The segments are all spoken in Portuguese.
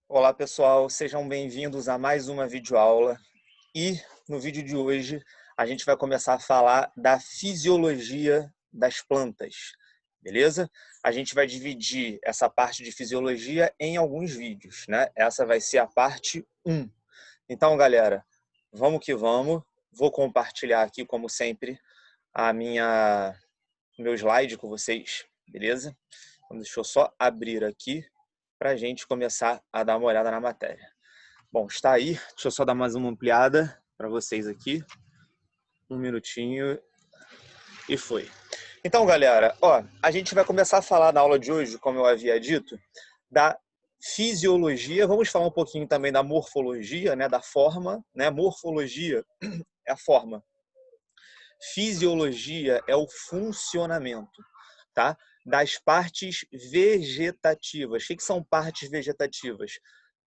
Olá pessoal, sejam bem-vindos a mais uma videoaula e no vídeo de hoje a gente vai começar a falar da fisiologia das plantas, beleza? A gente vai dividir essa parte de fisiologia em alguns vídeos, né? Essa vai ser a parte 1. Então, galera, vamos que vamos. Vou compartilhar aqui, como sempre, a meu slide com vocês, beleza? Então, deixa eu só abrir aqui para a gente começar a dar uma olhada na matéria. Bom, está aí. Deixa eu só dar mais uma ampliada para vocês aqui. Um minutinho e foi. Então, galera, a gente vai começar a falar na aula de hoje, como eu havia dito, da fisiologia. Vamos falar um pouquinho também da morfologia, né, da forma, né? Morfologia é a forma. Fisiologia é o funcionamento, tá? Das partes vegetativas. O que são partes vegetativas?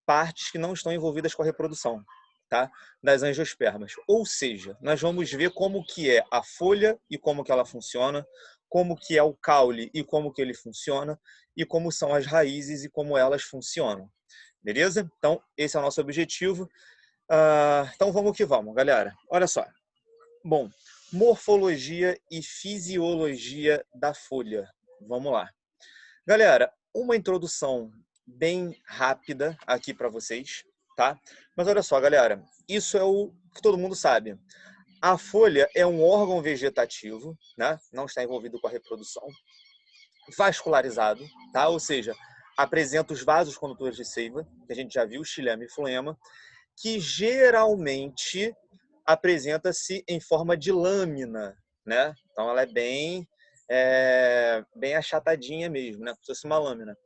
Partes que não estão envolvidas com a reprodução, tá? Das angiospermas. Ou seja, nós vamos ver como que é a folha e como que ela funciona, como que é o caule e como que ele funciona, e como são as raízes e como elas funcionam. Beleza? Então, esse é o nosso objetivo. Então, vamos que vamos, galera. Olha só. Bom, morfologia e fisiologia da folha. Vamos lá. Galera, uma introdução bem rápida aqui para vocês, tá? Mas olha só, galera, isso é o que todo mundo sabe. A folha é um órgão vegetativo, né? Não está envolvido com a reprodução, vascularizado, tá? Ou seja, apresenta os vasos condutores de seiva, que a gente já viu, xilema e floema, que geralmente apresenta-se em forma de lâmina, né? Então ela é bem achatadinha mesmo, né? Como se fosse uma lâmina.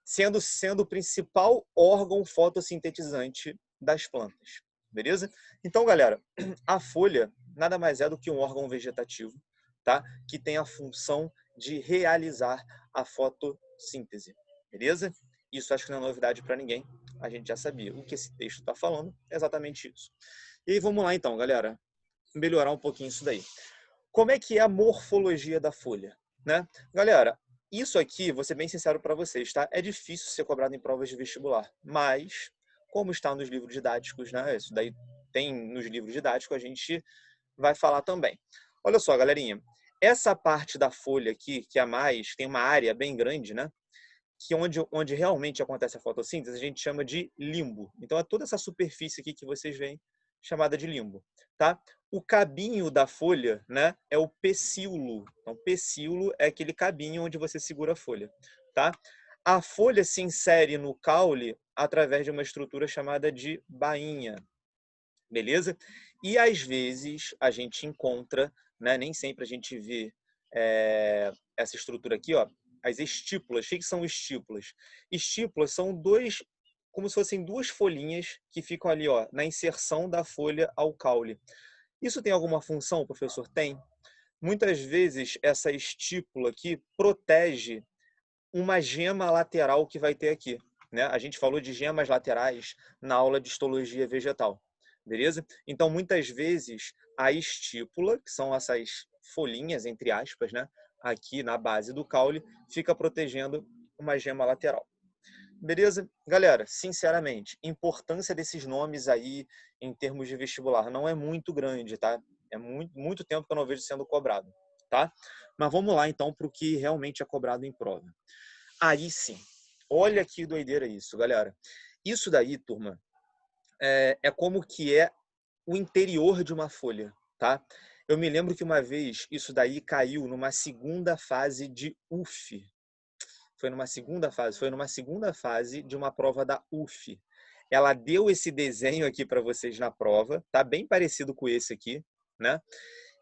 Sendo o principal órgão fotossintetizante das plantas, beleza? Então, galera, a folha nada mais é do que um órgão vegetativo, tá? Que tem a função de realizar a fotossíntese, beleza? Isso acho que não é novidade para ninguém, a gente já sabia. O que esse texto está falando é exatamente isso. E aí, vamos lá então, galera, melhorar um pouquinho isso daí. Como é que é a morfologia da folha, né? Galera, isso aqui, vou ser bem sincero para vocês, tá? É difícil ser cobrado em provas de vestibular, mas como está nos livros didáticos, né? Isso daí tem nos livros didáticos, a gente vai falar também. Olha só, galerinha, essa parte da folha aqui, que é mais, tem uma área bem grande, né? Que onde realmente acontece a fotossíntese, a gente chama de limbo. Então, é toda essa superfície aqui que vocês veem, chamada de limbo, tá? O cabinho da folha, né, é o pecíolo. Então, pecíolo é aquele cabinho onde você segura a folha, tá? A folha se insere no caule através de uma estrutura chamada de bainha, beleza? E às vezes a gente encontra, né, nem sempre a gente vê essa estrutura aqui, ó, as estípulas. O que são estípulas? Estípulas são como se fossem duas folhinhas que ficam ali, ó, na inserção da folha ao caule. Isso tem alguma função, professor? Tem. Muitas vezes essa estípula aqui protege uma gema lateral que vai ter aqui, né? A gente falou de gemas laterais na aula de histologia vegetal, beleza? Então, muitas vezes, a estípula, que são essas folhinhas, entre aspas, né? Aqui na base do caule, fica protegendo uma gema lateral. Beleza? Galera, sinceramente, importância desses nomes aí em termos de vestibular não é muito grande, tá? É muito tempo que eu não vejo sendo cobrado, tá? Mas vamos lá então para o que realmente é cobrado em prova. Aí sim, olha que doideira isso, galera. Isso daí, turma, é como que é o interior de uma folha, tá? Eu me lembro que uma vez isso daí caiu numa segunda fase de UF. Foi numa segunda fase de uma prova da UF. Ela deu esse desenho aqui para vocês na prova, tá bem parecido com esse aqui, né?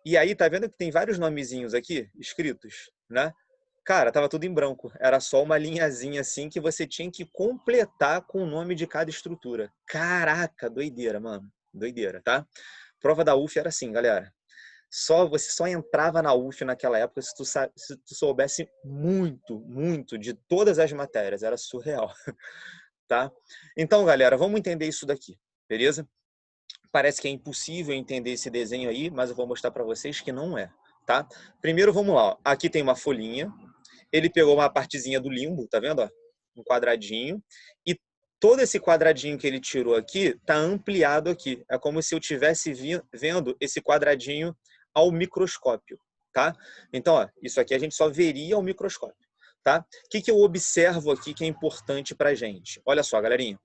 E aí, tá vendo que tem vários nomezinhos aqui escritos, né? Cara, tava tudo em branco. Era só uma linhazinha assim que você tinha que completar com o nome de cada estrutura. Caraca, doideira, mano. Doideira, tá? Prova da UF era assim, galera. Você só entrava na UF naquela época se tu soubesse muito de todas as matérias. Era surreal, tá? Então, galera, vamos entender isso daqui, beleza? Parece que é impossível entender esse desenho aí, mas eu vou mostrar para vocês que não é, tá? Primeiro, vamos lá. Ó. Aqui tem uma folhinha. Ele pegou uma partezinha do limbo, tá vendo? Ó? um quadradinho, e todo esse quadradinho que ele tirou aqui está ampliado aqui. É como se eu estivesse vendo esse quadradinho ao microscópio, tá? Então, ó, isso aqui a gente só veria ao microscópio, tá? O que eu observo aqui que é importante para a gente? Olha só, galerinha.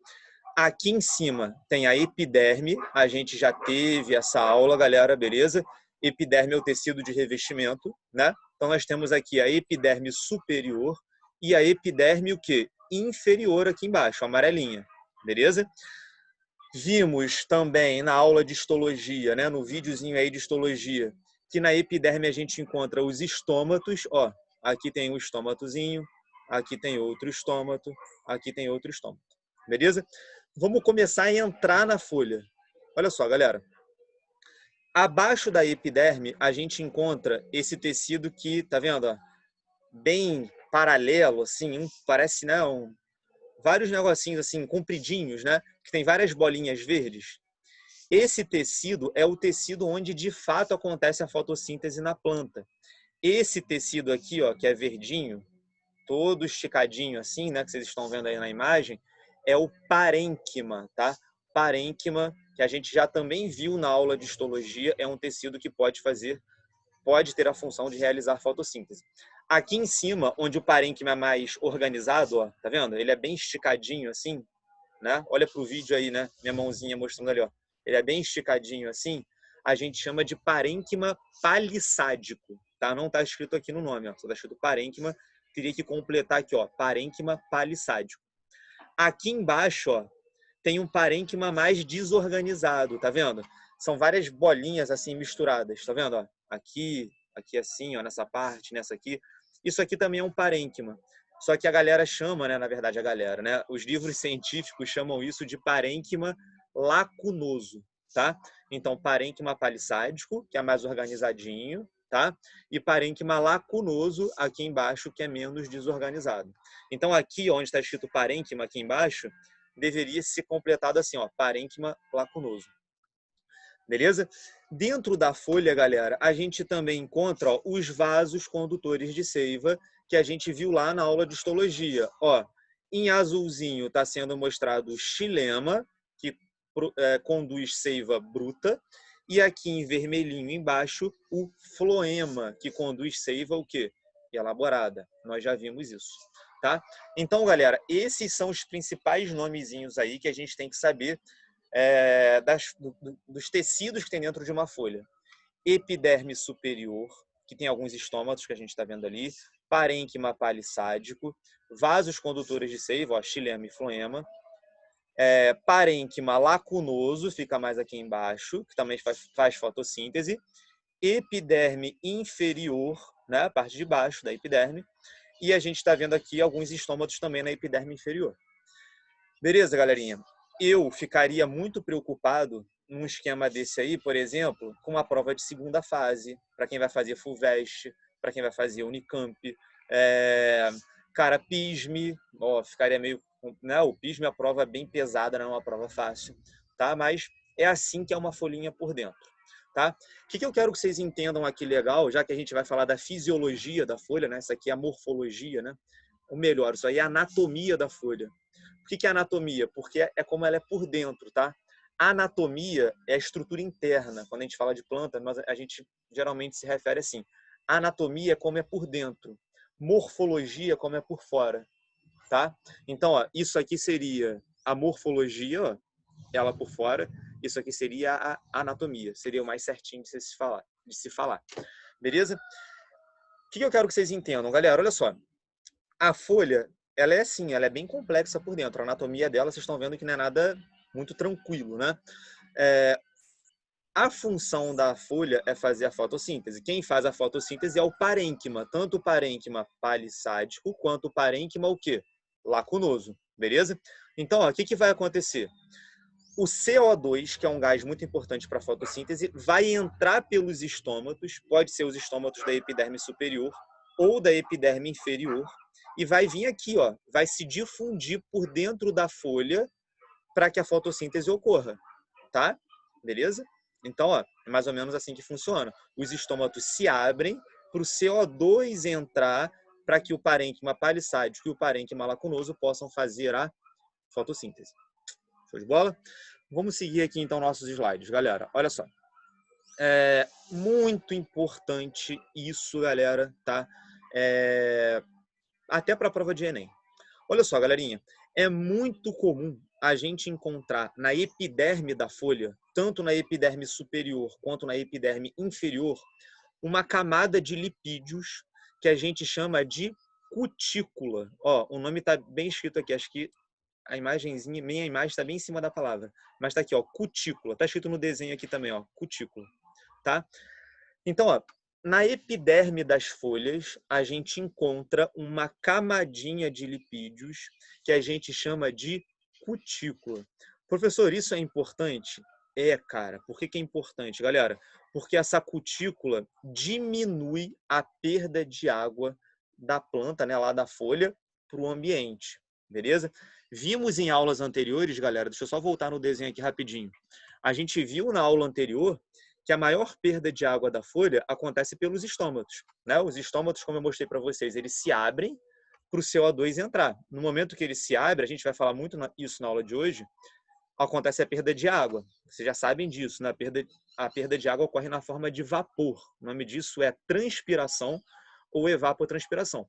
Aqui em cima tem a epiderme, a gente já teve essa aula, galera, beleza? Epiderme é o tecido de revestimento, né? Então nós temos aqui a epiderme superior e a epiderme o quê? Inferior aqui embaixo, amarelinha, beleza? Vimos também na aula de histologia, né, no videozinho aí de histologia, que na epiderme a gente encontra os estômatos, ó, aqui tem um estômatozinho, aqui tem outro estômato, aqui tem outro estômato, beleza? Vamos começar a entrar na folha. Olha só, galera. Abaixo da epiderme, a gente encontra esse tecido que, tá vendo? Ó, bem paralelo, assim, parece, né, vários negocinhos assim, compridinhos, né? Que tem várias bolinhas verdes. Esse tecido é o tecido onde, de fato, acontece a fotossíntese na planta. Esse tecido aqui, ó, que é verdinho, todo esticadinho assim, né, que vocês estão vendo aí na imagem, é o parênquima, tá? Parênquima, que a gente já também viu na aula de histologia, é um tecido que pode ter a função de realizar fotossíntese. Aqui em cima, onde o parênquima é mais organizado, ó, tá vendo? Ele é bem esticadinho assim, né? Olha pro vídeo aí, né? Minha mãozinha mostrando ali, ó. Ele é bem esticadinho assim, a gente chama de parênquima palissádico, tá? Não tá escrito aqui no nome, ó. Só tá escrito parênquima, teria que completar aqui, ó, parênquima palissádico. Aqui embaixo, ó, tem um parênquima mais desorganizado, tá vendo? São várias bolinhas assim misturadas, tá vendo? Ó? Aqui assim, ó, nessa parte, nessa aqui. Isso aqui também é um parênquima. Só que a galera chama, né, na verdade a galera, né, os livros científicos chamam isso de parênquima lacunoso, tá? Então, parênquima palissádico, que é mais organizadinho, tá? E parênquima lacunoso aqui embaixo, que é menos desorganizado. Então, aqui onde está escrito parênquima aqui embaixo, deveria ser completado assim, ó, parênquima lacunoso. Beleza? Dentro da folha, galera, a gente também encontra, ó, os vasos condutores de seiva que a gente viu lá na aula de histologia. Ó, em azulzinho está sendo mostrado o xilema, que conduz seiva bruta, e aqui em vermelhinho embaixo o floema, que conduz seiva o quê? Elaborada. Nós já vimos isso, tá? Então, galera, esses são os principais nomezinhos aí que a gente tem que saber dos tecidos que tem dentro de uma folha. Epiderme superior, que tem alguns estômatos que a gente está vendo ali, parênquima palissádico, vasos condutores de seiva, ó, xilema e floema, parênquima lacunoso, fica mais aqui embaixo, que também faz fotossíntese, epiderme inferior, né, a parte de baixo da epiderme, e a gente está vendo aqui alguns estômatos também na epiderme inferior. Beleza, galerinha? Eu ficaria muito preocupado num esquema desse aí, por exemplo, com uma prova de segunda fase, para quem vai fazer FUVEST, para quem vai fazer Unicamp, cara, PISME, ó, ficaria meio, né? O PISME é a prova bem pesada, não é uma prova fácil, tá? Mas é assim que é uma folhinha por dentro, tá? O que eu quero que vocês entendam aqui legal, já que a gente vai falar da fisiologia da folha, né? Isso aqui é a morfologia, né? Ou melhor, isso aí é a anatomia da folha. Por que é anatomia? Porque é como ela é por dentro, tá? A anatomia é a estrutura interna. Quando a gente fala de planta, a gente geralmente se refere assim. A anatomia é como é por dentro. Morfologia é como é por fora, tá? Então, ó, isso aqui seria a morfologia, ó, ela por fora. Isso aqui seria a anatomia. Seria o mais certinho de se falar. Beleza? O que eu quero que vocês entendam, galera? Olha só. A folha, ela é assim, ela é bem complexa por dentro. A anatomia dela, vocês estão vendo que não é nada muito tranquilo, né? A função da folha é fazer a fotossíntese. Quem faz a fotossíntese é o parênquima, tanto o parênquima palissádico quanto o parênquima o quê? Lacunoso, beleza? Então, ó, o que vai acontecer? O CO2, que é um gás muito importante para a fotossíntese, vai entrar pelos estômatos, pode ser os estômatos da epiderme superior ou da epiderme inferior, e vai vir aqui, ó, vai se difundir por dentro da folha para que a fotossíntese ocorra, tá? Beleza? Então, ó, é mais ou menos assim que funciona. Os estômatos se abrem para o CO2 entrar para que o parênquima palissádico e o parênquima lacunoso possam fazer a fotossíntese. Show de bola? Vamos seguir aqui, então, nossos slides, galera. Olha só. É muito importante isso, galera, tá? Até para a prova de Enem. Olha só, galerinha. É muito comum a gente encontrar na epiderme da folha, tanto na epiderme superior quanto na epiderme inferior, uma camada de lipídios que a gente chama de cutícula. Ó, o nome está bem escrito aqui, acho que a imagenzinha, minha imagem está bem em cima da palavra, mas está aqui, ó, cutícula. Está escrito no desenho aqui também, ó, cutícula, tá? Então, ó, na epiderme das folhas, a gente encontra uma camadinha de lipídios que a gente chama de cutícula. Professor, isso é importante? Cara. Por que é importante, galera? Porque essa cutícula diminui a perda de água da planta, né, lá da folha, para o ambiente. Beleza? Vimos em aulas anteriores, galera, deixa eu só voltar no desenho aqui rapidinho. A gente viu na aula anterior que a maior perda de água da folha acontece pelos estômatos, né? Os estômatos, como eu mostrei para vocês, eles se abrem para o CO2 entrar. No momento que ele se abre, a gente vai falar muito isso na aula de hoje, acontece a perda de água. Vocês já sabem disso, né? A perda de água ocorre na forma de vapor. O nome disso é transpiração ou evapotranspiração.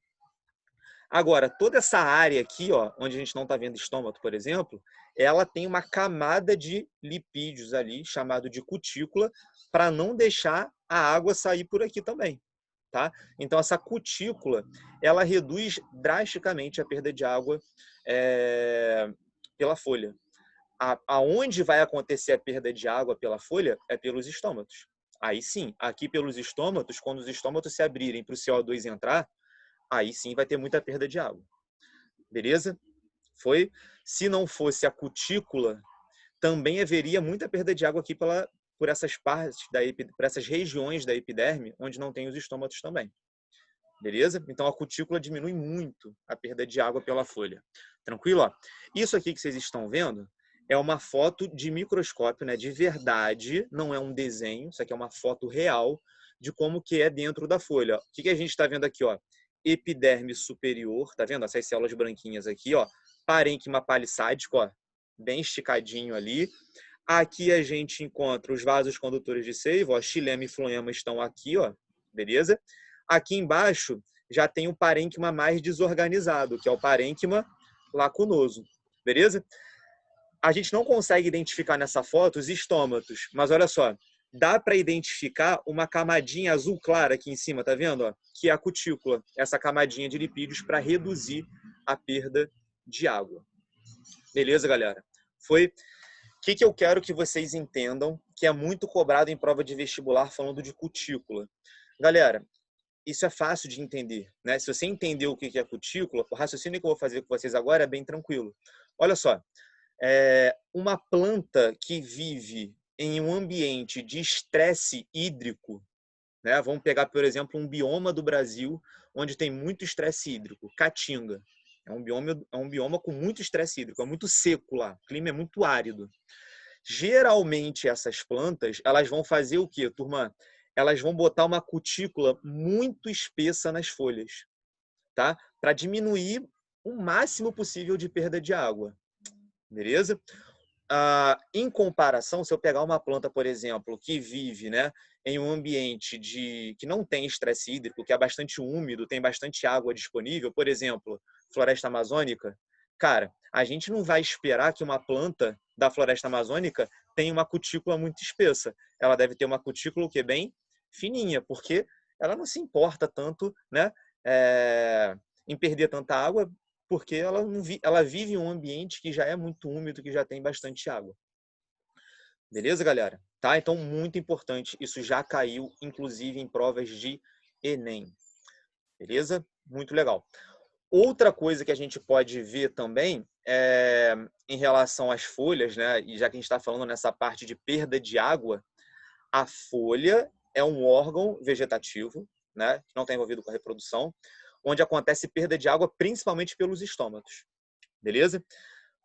Agora, toda essa área aqui, ó, onde a gente não está vendo estômago, por exemplo, ela tem uma camada de lipídios ali, chamado de cutícula, para não deixar a água sair por aqui também. Tá? Então, essa cutícula, ela reduz drasticamente a perda de água pela folha. Aonde vai acontecer a perda de água pela folha é pelos estômatos. Aí sim, aqui pelos estômatos, quando os estômatos se abrirem para o CO2 entrar, aí sim vai ter muita perda de água. Beleza? Foi? Se não fosse a cutícula, também haveria muita perda de água aqui por essas partes, por essas regiões da epiderme, onde não tem os estômatos também. Beleza? Então a cutícula diminui muito a perda de água pela folha. Tranquilo? Ó? Isso aqui que vocês estão vendo é uma foto de microscópio, né? De verdade, não é um desenho, isso aqui é uma foto real de como que é dentro da folha. O que a gente está vendo aqui? Ó? Epiderme superior, tá vendo? Essas células branquinhas aqui, ó. Parênquima palissádico, ó, bem esticadinho ali. Aqui a gente encontra os vasos condutores de seiva, ó, xilema e floema estão aqui, ó, beleza? Aqui embaixo já tem o parênquima mais desorganizado, que é o parênquima lacunoso, beleza? A gente não consegue identificar nessa foto os estômatos, mas olha só, dá para identificar uma camadinha azul clara aqui em cima, tá vendo? Ó? Que é a cutícula, essa camadinha de lipídios para reduzir a perda de água. Beleza, galera? Foi. O que eu quero que vocês entendam, que é muito cobrado em prova de vestibular falando de cutícula. Galera, isso é fácil de entender, né? Se você entender o que é cutícula, o raciocínio que eu vou fazer com vocês agora é bem tranquilo. Olha só, uma planta que vive em um ambiente de estresse hídrico, né? Vamos pegar, por exemplo, um bioma do Brasil onde tem muito estresse hídrico, Caatinga. É um bioma com muito estresse hídrico, é muito seco lá, o clima é muito árido. Geralmente essas plantas, elas vão fazer o quê, turma? Elas vão botar uma cutícula muito espessa nas folhas, tá? Para diminuir o máximo possível de perda de água. Beleza? Em comparação, se eu pegar uma planta, por exemplo, que vive, né, em um ambiente que não tem estresse hídrico, que é bastante úmido, tem bastante água disponível, por exemplo, floresta amazônica, cara, a gente não vai esperar que uma planta da floresta amazônica tenha uma cutícula muito espessa. Ela deve ter uma cutícula o quê? Bem fininha, porque ela não se importa tanto, né, em perder tanta água, porque ela vive em um ambiente que já é muito úmido, que já tem bastante água. Beleza, galera? Tá? Então, muito importante. Isso já caiu, inclusive, em provas de Enem. Beleza? Muito legal. Outra coisa que a gente pode ver também em relação às folhas, né? E já que a gente está falando nessa parte de perda de água, a folha é um órgão vegetativo, né? Que não está envolvido com a reprodução, onde acontece perda de água principalmente pelos estômatos. Beleza?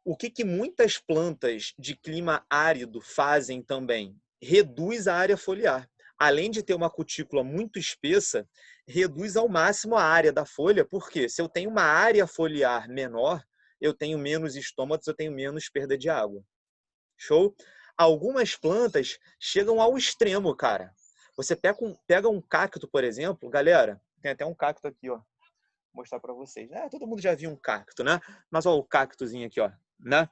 O que muitas plantas de clima árido fazem também? Reduz a área foliar. além de ter uma cutícula muito espessa, reduz ao máximo a área da folha, porque se eu tenho uma área foliar menor, eu tenho menos estômatos, eu tenho menos perda de água. Show? Algumas plantas chegam ao extremo, cara. Você pega um cacto, por exemplo, galera, tem até um cacto aqui, ó, vou mostrar para vocês. Todo mundo já viu um cacto, né? Mas ó, o cactozinho aqui, ó, né?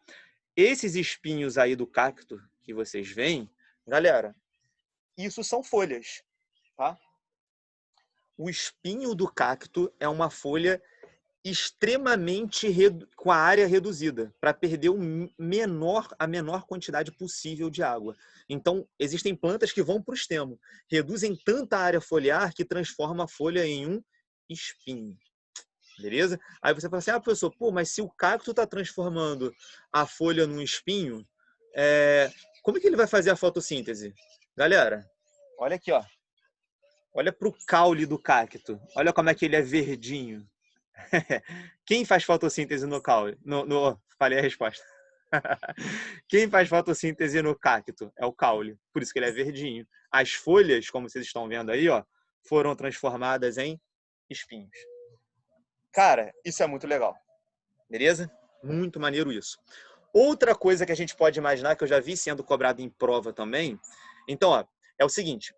Esses espinhos aí do cacto que vocês veem, galera, isso são folhas, tá? O espinho do cacto é uma folha extremamente com a área reduzida, para perder a menor quantidade possível de água. Então, existem plantas que vão para o extremo, reduzem tanta área foliar que transforma a folha em um espinho. Beleza? Aí você fala assim, professor, mas se o cacto está transformando a folha num espinho, como é que ele vai fazer a fotossíntese? Galera, olha aqui, ó. Olha para o caule do cacto. Olha como é que ele é verdinho. Quem faz fotossíntese no caule? Falei a resposta. Quem faz fotossíntese no cacto? É o caule. Por isso que ele é verdinho. As folhas, como vocês estão vendo aí, ó, foram transformadas em espinhos. Cara, isso é muito legal. Beleza? Muito maneiro isso. Outra coisa que a gente pode imaginar, que eu já vi sendo cobrado em prova também, então, ó, é o seguinte: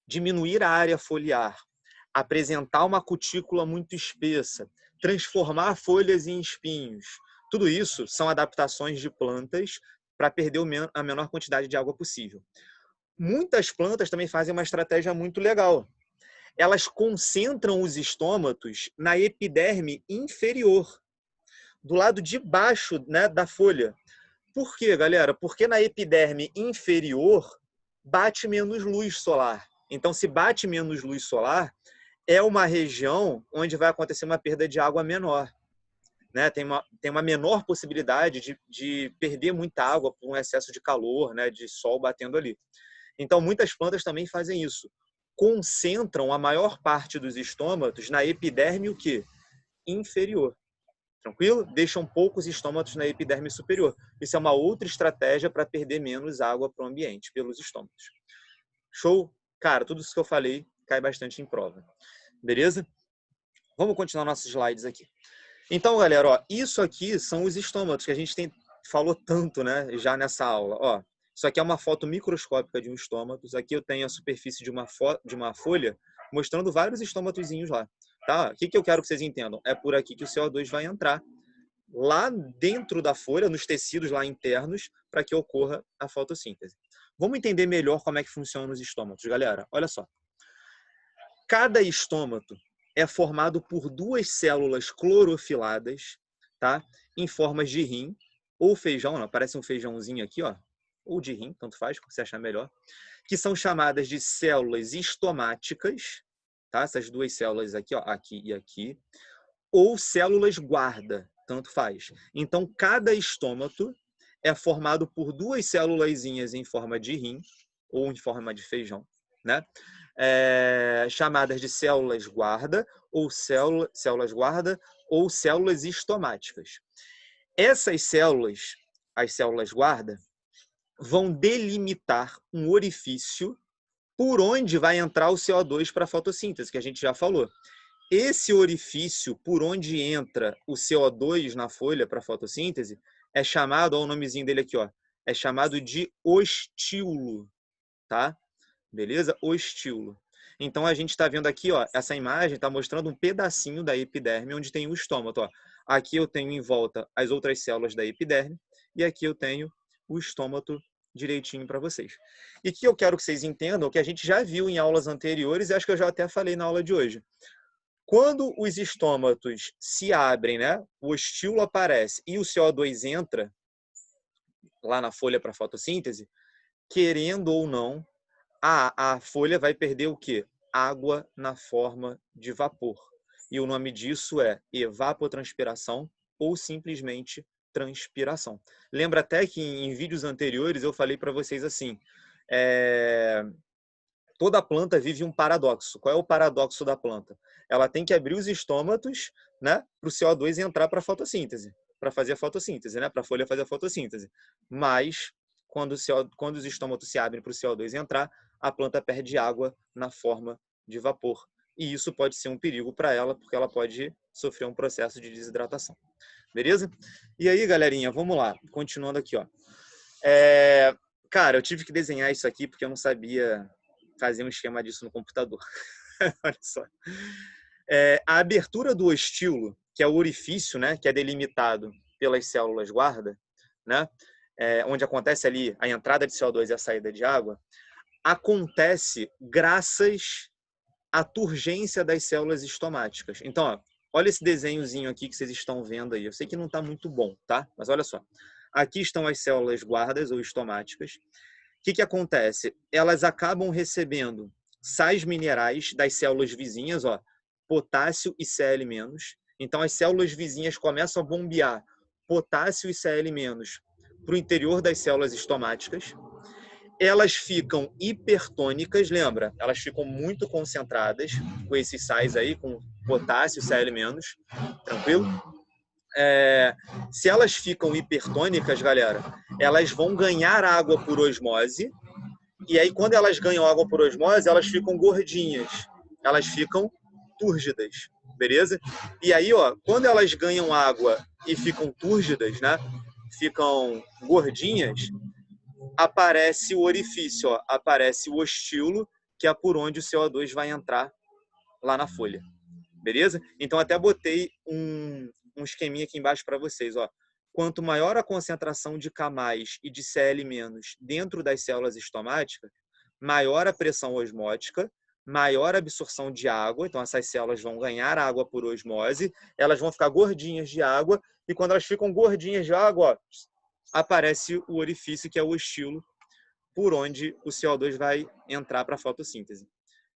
diminuir a área foliar, apresentar uma cutícula muito espessa, transformar folhas em espinhos. Tudo isso são adaptações de plantas para perder a menor quantidade de água possível. Muitas plantas também fazem uma estratégia muito legal. Elas concentram os estômatos na epiderme inferior, do lado de baixo, né, da folha. Por quê, galera? Porque na epiderme inferior bate menos luz solar. Então, se bate menos luz solar, é uma região onde vai acontecer uma perda de água menor. Né? Tem uma menor possibilidade de perder muita água por um excesso de calor, né? De sol batendo ali. Então, muitas plantas também fazem isso. Concentram a maior parte dos estômatos na epiderme o quê? Inferior. Tranquilo? Deixam poucos estômatos na epiderme superior. Isso é uma outra estratégia para perder menos água para o ambiente, pelos estômatos. Show? Cara, tudo isso que eu falei cai bastante em prova. Beleza? Vamos continuar nossos slides aqui. Então, galera, ó, isso aqui são os estômatos que a gente falou tanto, né, já nessa aula. Ó, isso aqui é uma foto microscópica de um estômato. Aqui eu tenho a superfície de uma folha mostrando vários estômatozinhos lá. Tá? O que eu quero que vocês entendam? É por aqui que o CO2 vai entrar, lá dentro da folha, nos tecidos lá internos, para que ocorra a fotossíntese. Vamos entender melhor como é que funcionam os estômatos, galera. Olha só. Cada estômato é formado por duas células clorofiladas, tá? Em formas de rim ou feijão, não, parece um feijãozinho aqui, ó, ou de rim, tanto faz, como você achar melhor, que são chamadas de células estomáticas, tá? Essas duas células aqui, ó, aqui e aqui, ou células guarda, tanto faz. Então, cada estômato é formado por duas célulazinhas em forma de rim ou em forma de feijão, né? Chamadas de células guarda ou células guarda ou células estomáticas. Essas células, as células guarda, vão delimitar um orifício por onde vai entrar o CO2 para a fotossíntese, que a gente já falou. Esse orifício por onde entra o CO2 na folha para a fotossíntese é chamado, olha o nomezinho dele aqui, ó, é chamado de ostíolo, tá? Beleza? Ostíolo. Então, a gente está vendo aqui, ó, essa imagem está mostrando um pedacinho da epiderme onde tem o estômato. Ó. Aqui eu tenho em volta as outras células da epiderme e aqui eu tenho o estômato direitinho para vocês. E que eu quero que vocês entendam que a gente já viu em aulas anteriores e acho que eu já até falei na aula de hoje. Quando os estômatos se abrem, né, o ostíolo aparece e o CO2 entra lá na folha para fotossíntese, querendo ou não, a folha vai perder o quê? Água na forma de vapor. E o nome disso é evapotranspiração ou simplesmente transpiração. Lembra até que em vídeos anteriores eu falei para vocês assim, toda planta vive um paradoxo. Qual é o paradoxo da planta? Ela tem que abrir os estômatos, né, para o CO2 entrar para a fotossíntese, para fazer a fotossíntese, né, para a folha fazer a fotossíntese. Mas, quando os estômatos se abrem para o CO2 entrar, a planta perde água na forma de vapor. E isso pode ser um perigo para ela, porque ela pode sofrer um processo de desidratação. Beleza? E aí, galerinha, vamos lá. Continuando aqui, ó. Cara, eu tive que desenhar isso aqui porque eu não sabia fazer um esquema disso no computador. Olha só. A abertura do estilo, que é o orifício, né, que é delimitado pelas células guarda, né, onde acontece ali a entrada de CO2 e a saída de água, acontece graças à turgência das células estomáticas. Então, ó, olha esse desenhozinho aqui que vocês estão vendo aí. Eu sei que não está muito bom, tá? Mas olha só. Aqui estão as células guardas ou estomáticas. O que acontece? Elas acabam recebendo sais minerais das células vizinhas, ó, potássio e Cl-. Então, as células vizinhas começam a bombear potássio e Cl- para o interior das células estomáticas. Elas ficam hipertônicas, lembra? Elas ficam muito concentradas com esses sais aí, com potássio e Cl-, tranquilo? Se elas ficam hipertônicas, galera, elas vão ganhar água por osmose. E aí, quando elas ganham água por osmose, elas ficam gordinhas. Elas ficam túrgidas, beleza? E aí, ó, quando elas ganham água e ficam túrgidas, né? Ficam gordinhas, aparece o orifício, ó, aparece o estilo, que é por onde o CO2 vai entrar lá na folha. Beleza? Então, até botei um esqueminha aqui embaixo para vocês, ó. Quanto maior a concentração de K+ e de Cl- dentro das células estomáticas, maior a pressão osmótica, maior a absorção de água. Então, essas células vão ganhar água por osmose, elas vão ficar gordinhas de água, e quando elas ficam gordinhas de água, ó, aparece o orifício, que é o estilo, por onde o CO2 vai entrar para a fotossíntese.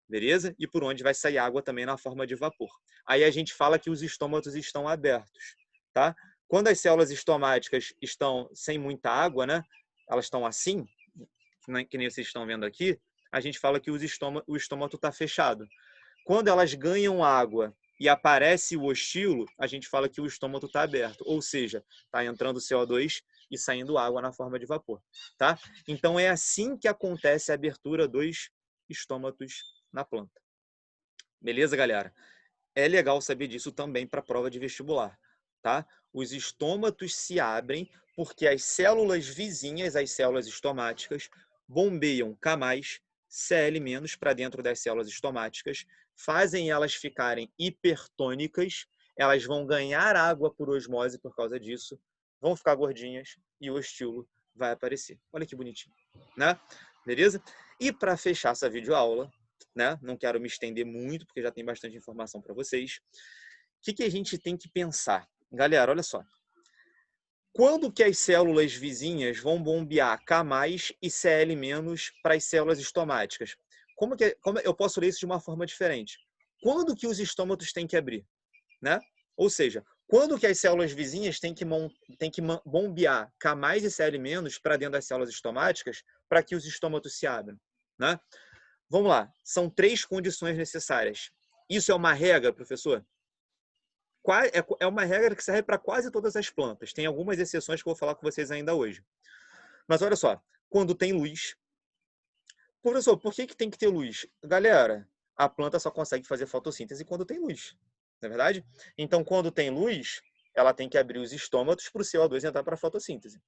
Beleza? E por onde vai sair água também na forma de vapor. Aí a gente fala que os estômatos estão abertos, tá? Quando as células estomáticas estão sem muita água, né? Elas estão assim, que nem vocês estão vendo aqui, a gente fala que o estômato está fechado. Quando elas ganham água e aparece o estilo, a gente fala que o estômato está aberto, ou seja, está entrando CO2 e saindo água na forma de vapor, tá? Então é assim que acontece a abertura dos estômatos na planta. Beleza, galera? É legal saber disso também para a prova de vestibular, tá? Os estômatos se abrem porque as células vizinhas, as células estomáticas, bombeiam K+, Cl- para dentro das células estomáticas, fazem elas ficarem hipertônicas, elas vão ganhar água por osmose por causa disso, vão ficar gordinhas e o estilo vai aparecer. Olha que bonitinho, né? Beleza? E para fechar essa videoaula, né? Não quero me estender muito, porque já tem bastante informação para vocês. O que a gente tem que pensar? Galera, olha só. Quando que as células vizinhas vão bombear K+ e Cl- para as células estomáticas? Como eu posso ler isso de uma forma diferente? Quando que os estômatos têm que abrir? Né? Ou seja, quando que as células vizinhas têm que bombear K+ e Cl- para dentro das células estomáticas para que os estômatos se abram? Né? Vamos lá, são 3 condições necessárias. Isso é uma regra, professor? É uma regra que serve para quase todas as plantas. Tem algumas exceções que eu vou falar com vocês ainda hoje. Mas olha só, quando tem luz... Professor, por que tem que ter luz? Galera, a planta só consegue fazer fotossíntese quando tem luz, não é verdade? Então, quando tem luz, ela tem que abrir os estômatos para o CO2 entrar para a fotossíntese.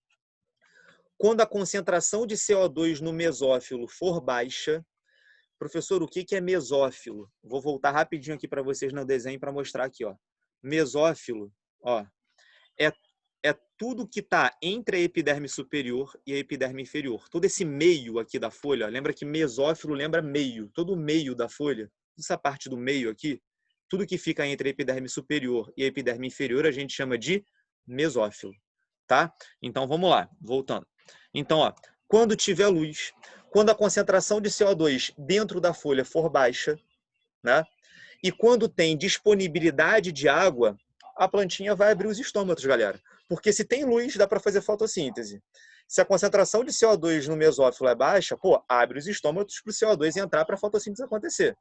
Quando a concentração de CO2 no mesófilo for baixa... Professor, o que é mesófilo? Vou voltar rapidinho aqui para vocês no desenho para mostrar aqui, ó. Mesófilo, ó, é tudo que está entre a epiderme superior e a epiderme inferior. Todo esse meio aqui da folha, ó, lembra que mesófilo lembra meio, todo o meio da folha, essa parte do meio aqui, tudo que fica entre a epiderme superior e a epiderme inferior a gente chama de mesófilo, tá? Então vamos lá, voltando. Então, ó, quando tiver luz, quando a concentração de CO2 dentro da folha for baixa, né? E quando tem disponibilidade de água, a plantinha vai abrir os estômatos, galera. Porque se tem luz, dá para fazer fotossíntese. Se a concentração de CO2 no mesófilo é baixa, pô, abre os estômatos para o CO2 entrar para a fotossíntese acontecer.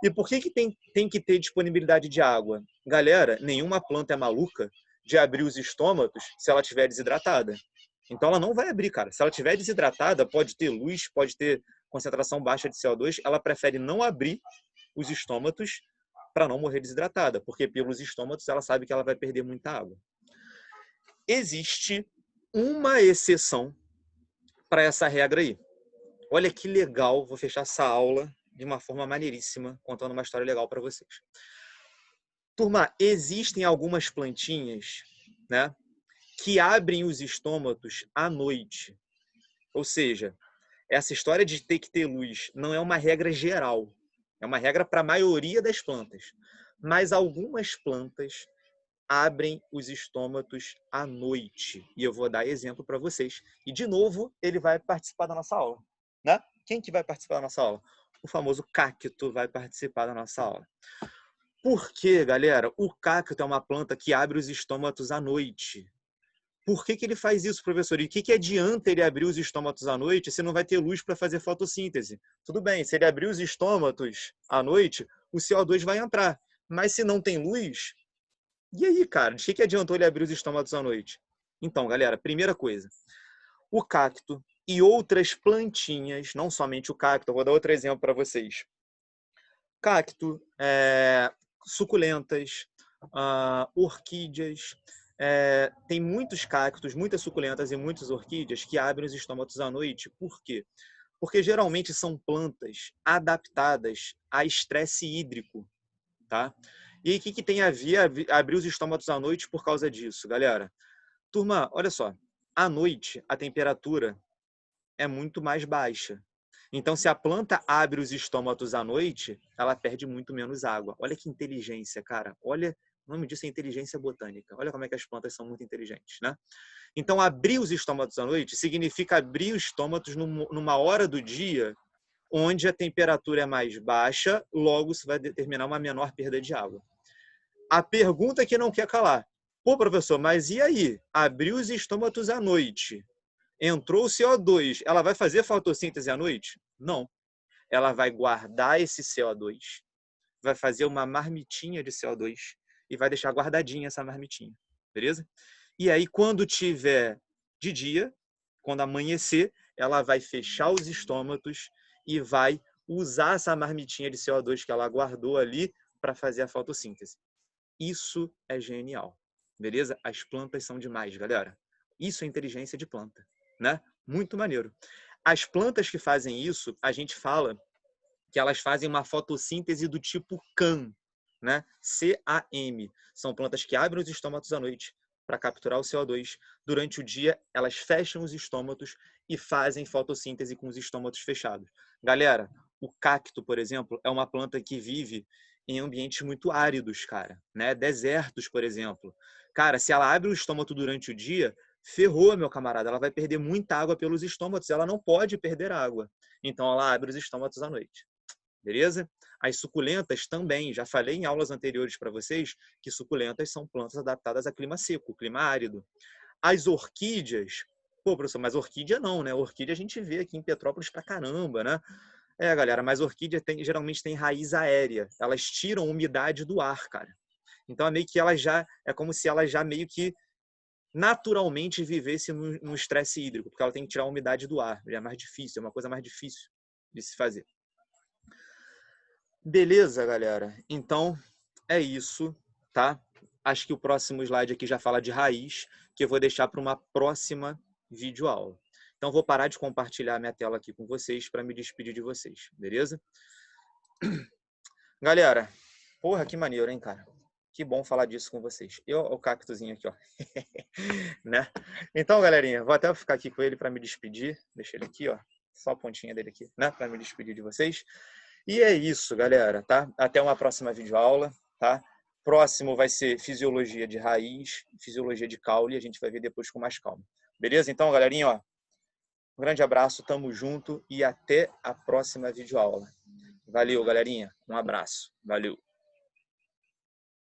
E por que tem que ter disponibilidade de água? Galera, nenhuma planta é maluca de abrir os estômatos se ela estiver desidratada. Então ela não vai abrir, cara. Se ela estiver desidratada, pode ter luz, pode ter concentração baixa de CO2, ela prefere não abrir os estômatos para não morrer desidratada, porque pelos estômatos ela sabe que ela vai perder muita água. Existe uma exceção para essa regra aí. Olha que legal, vou fechar essa aula de uma forma maneiríssima, contando uma história legal para vocês. Turma, existem algumas plantinhas, né, que abrem os estômatos à noite. Ou seja, essa história de ter que ter luz não é uma regra geral, é uma regra para a maioria das plantas. Mas algumas plantas abrem os estômatos à noite. E eu vou dar exemplo para vocês. E, de novo, ele vai participar da nossa aula, né? Quem que vai participar da nossa aula? O famoso cacto vai participar da nossa aula. Por quê, galera? O cacto é uma planta que abre os estômatos à noite. Por que ele faz isso, professor? E o que adianta ele abrir os estômatos à noite se não vai ter luz para fazer fotossíntese? Tudo bem, se ele abrir os estômatos à noite, o CO2 vai entrar. Mas se não tem luz, e aí, cara? De que adiantou ele abrir os estômatos à noite? Então, galera, primeira coisa. O cacto e outras plantinhas, não somente o cacto, eu vou dar outro exemplo para vocês. Cacto, suculentas, orquídeas. Tem muitos cactos, muitas suculentas e muitas orquídeas que abrem os estômatos à noite. Por quê? Porque geralmente são plantas adaptadas a estresse hídrico, tá? E o que tem a ver abrir os estômatos à noite por causa disso, galera? Turma, olha só. À noite, a temperatura é muito mais baixa. Então, se a planta abre os estômatos à noite, ela perde muito menos água. Olha que inteligência, cara. Olha, o nome disso é inteligência botânica. Olha como é que as plantas são muito inteligentes, né? Então, abrir os estômatos à noite significa abrir os estômatos numa hora do dia onde a temperatura é mais baixa, logo isso vai determinar uma menor perda de água. A pergunta que não quer calar. Pô, professor, mas e aí? Abriu os estômatos à noite, entrou o CO2, ela vai fazer fotossíntese à noite? Não. Ela vai guardar esse CO2, vai fazer uma marmitinha de CO2 e vai deixar guardadinha essa marmitinha, beleza? E aí, quando tiver de dia, quando amanhecer, ela vai fechar os estômatos e vai usar essa marmitinha de CO2 que ela guardou ali para fazer a fotossíntese. Isso é genial, beleza? As plantas são demais, galera. Isso é inteligência de planta, né? Muito maneiro. As plantas que fazem isso, a gente fala que elas fazem uma fotossíntese do tipo CAM, né? C-A-M. São plantas que abrem os estômatos à noite para capturar o CO2. Durante o dia, elas fecham os estômatos e fazem fotossíntese com os estômatos fechados. Galera, o cacto, por exemplo, é uma planta que vive em ambientes muito áridos, cara, né? Desertos, por exemplo. Cara, se ela abre o estômago durante o dia, ferrou, meu camarada. Ela vai perder muita água pelos estômatos. Ela não pode perder água. Então, ela abre os estômatos à noite. Beleza? As suculentas também. Já falei em aulas anteriores para vocês que suculentas são plantas adaptadas a clima seco, clima árido. As orquídeas... Pô, professor, mas orquídea não, né? Orquídea a gente vê aqui em Petrópolis pra caramba, né? Galera, mas orquídea geralmente tem raiz aérea. Elas tiram umidade do ar, cara. Então é meio que é como se ela já meio que naturalmente vivesse no estresse hídrico, porque ela tem que tirar a umidade do ar. É mais difícil, é uma coisa mais difícil de se fazer. Beleza, galera? Então é isso, tá? Acho que o próximo slide aqui já fala de raiz, que eu vou deixar para uma próxima videoaula. Então, vou parar de compartilhar minha tela aqui com vocês para me despedir de vocês, beleza? Galera, porra, que maneiro, hein, cara? Que bom falar disso com vocês. O cactozinho aqui, ó. Né? Então, galerinha, vou até ficar aqui com ele para me despedir. Deixa ele aqui, ó. Só a pontinha dele aqui, né? Para me despedir de vocês. E é isso, galera, tá? Até uma próxima videoaula, tá? Próximo vai ser fisiologia de raiz, fisiologia de caule, a gente vai ver depois com mais calma. Beleza? Então, galerinha, ó. Um grande abraço, tamo junto e até a próxima videoaula. Valeu, galerinha. Um abraço. Valeu.